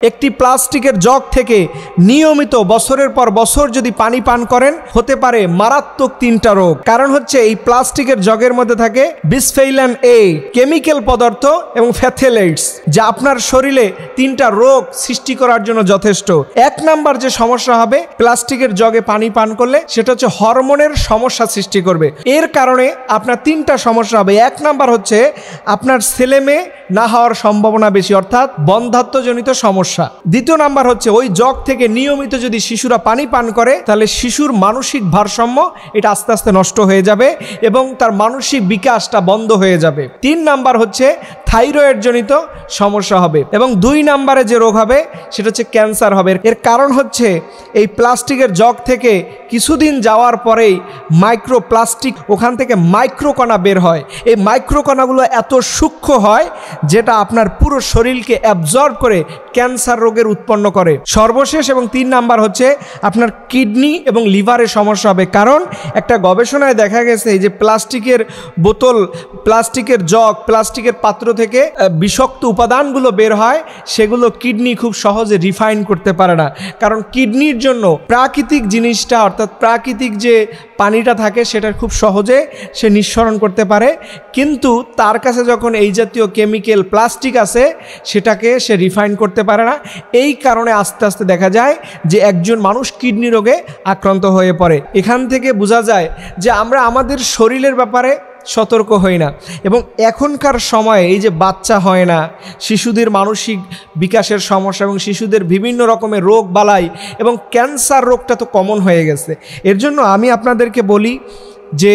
একটি প্লাস্টিকের জগ থেকে নিয়মিত বছরের পর বছর যদি পানি পান করেন হতে পারে মারাত্মক তিনটা রোগ। কারণ হচ্ছে এই প্লাস্টিকের জগের মধ্যে থাকে বিসফেইলান এ কেমিক্যাল পদার্থ এবং ফ্যাথেলাইটস, যা আপনার শরীরে তিনটা রোগ সৃষ্টি করার জন্য যথেষ্ট। এক নাম্বার যে সমস্যা হবে প্লাস্টিকের জগে পানি পান করলে সেটা হচ্ছে হরমোনের সমস্যা সৃষ্টি করবে। এর কারণে আপনার তিনটা সমস্যা হবে। এক নাম্বার হচ্ছে আপনার ছেলে মেয়ে না হওয়ার সম্ভাবনা বেশি, অর্থাৎ বন্ধ্যাত্বজনিত সমস্যা। দ্বিতীয় নাম্বার হচ্ছে ওই জগ থেকে নিয়মিত যদি শিশুরা পানি পান করে তাহলে শিশুর মানসিক ভারসাম্য এটা আস্তে আস্তে নষ্ট হয়ে যাবে এবং তার মানসিক বিকাশটা বন্ধ হয়ে যাবে। তিন নাম্বার হচ্ছে থাইরয়েড জনিত সমস্যা হবে এবং দুই নাম্বারে যে রোগ হবে সেটা হচ্ছে ক্যান্সার হবে। এর কারণ হচ্ছে এই প্লাস্টিকের জগ থেকে কিছুদিন যাওয়ার পরেই মাইক্রোপ্লাস্টিক ওখান থেকে মাইক্রোকণা বের হয়। এই মাইক্রোকণাগুলো এত সূক্ষ্ম হয় যেটা আপনার পুরো শরীরকে অ্যাবজর্ব করে ক্যান্সার রোগের উৎপন্ন করে। সর্বশেষ এবং তিন নাম্বার হচ্ছে আপনার কিডনি এবং লিভারের সমস্যা হবে। কারণ একটা গবেষণায় দেখা গেছে যে প্লাস্টিকের বোতল, প্লাস্টিকের জগ, প্লাস্টিকের পাত্র থেকে বিষাক্ত উপাদানগুলো বের হয়, সেগুলো কিডনি খুব সহজে রিফাইন করতে পারে না। কারণ কিডনির জন্য প্রাকৃতিক জিনিসটা অর্থাৎ প্রাকৃতিক যে পানিটা থাকে সেটা খুব সহজে সে নিঃসরণ করতে পারে, কিন্তু তার কাছে যখন এই জাতীয় কেমিক্যাল প্লাস্টিক আছে সেটাকে সে রিফাইন করতে পারে না। এই কারণে আস্তে আস্তে দেখা যায় যে একজন মানুষ কিডনি রোগে আক্রান্ত হয়ে পড়ে। এখান থেকে বোঝা যায় যে আমরা আমাদের শরীরের ব্যাপারে সতর্ক হই না এবং এখনকার সময়ে এই যে বাচ্চা হয় না, শিশুদের মানসিক বিকাশের সমস্যা এবং শিশুদের বিভিন্ন রকমের রোগ বালাই এবং ক্যান্সার রোগটা তো কমন হয়ে গেছে। এর জন্য আমি আপনাদেরকে বলি যে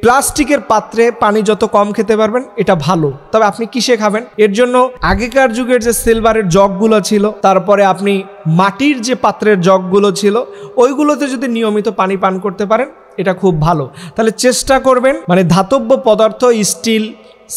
প্লাস্টিকের পাত্রে পানি যত কম খেতে পারবেন এটা ভালো, তবে আপনি কিসে খাবেন? এর জন্য আগেকার যুগের যে সিলভারের জগগুলো ছিল, তারপরে আপনি মাটির যে পাত্রের জগগুলো ছিল, ওইগুলোতে যদি নিয়মিত পানি পান করতে পারেন এটা খুব ভালো। তাহলে চেষ্টা করবেন মানে ধাতব্য পদার্থ, স্টিল,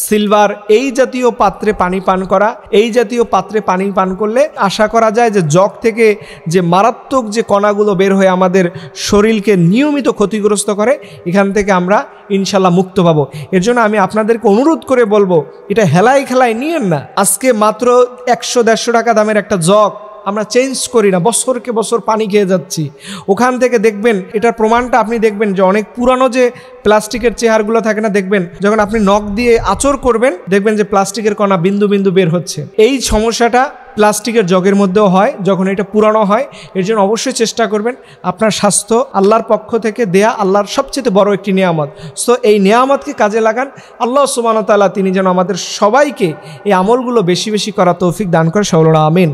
সিলভার এই জাতীয় পাত্রে পানি পান করা। এই জাতীয় পাত্রে পানি পান করলে আশা করা যায় যে জগ থেকে যে মারাত্মক যে কণাগুলো বের হয়ে আমাদের শরীরকে নিয়মিত ক্ষতিগ্রস্ত করে, এখান থেকে আমরা ইনশাল্লাহ মুক্ত পাবো। এর জন্য আমি আপনাদেরকে অনুরোধ করে বলবো এটা হেলায় খেলায় নিয়েন না। আজকে মাত্র 100-150 টাকা দামের একটা জগ আমরা চেঞ্জ করি না, বছরকে বছর পানি খেয়ে যাচ্ছি। ওখান থেকে দেখবেন এটার প্রমাণটা আপনি দেখবেন যে অনেক পুরানো যে প্লাস্টিকের চেয়ারগুলো থাকে না, দেখবেন যখন আপনি নখ দিয়ে আঁচড় করবেন দেখবেন যে প্লাস্টিকের কণা বিন্দু বিন্দু বের হচ্ছে। এই সমস্যাটা প্লাস্টিকের জগের মধ্যেও হয় যখন এটা পুরানো হয়। এর জন্য অবশ্যই চেষ্টা করবেন, আপনার স্বাস্থ্য আল্লাহর পক্ষ থেকে দেয়া আল্লাহর সবচেয়ে বড় একটি নিয়ামত। সো এই নিয়ামতকে কাজে লাগান। আল্লাহ সুবহানাহু ওয়া তাআলা তিনি যেন আমাদের সবাইকে এই আমলগুলো বেশি বেশি করা তৌফিক দান করে। সকলে আমিন।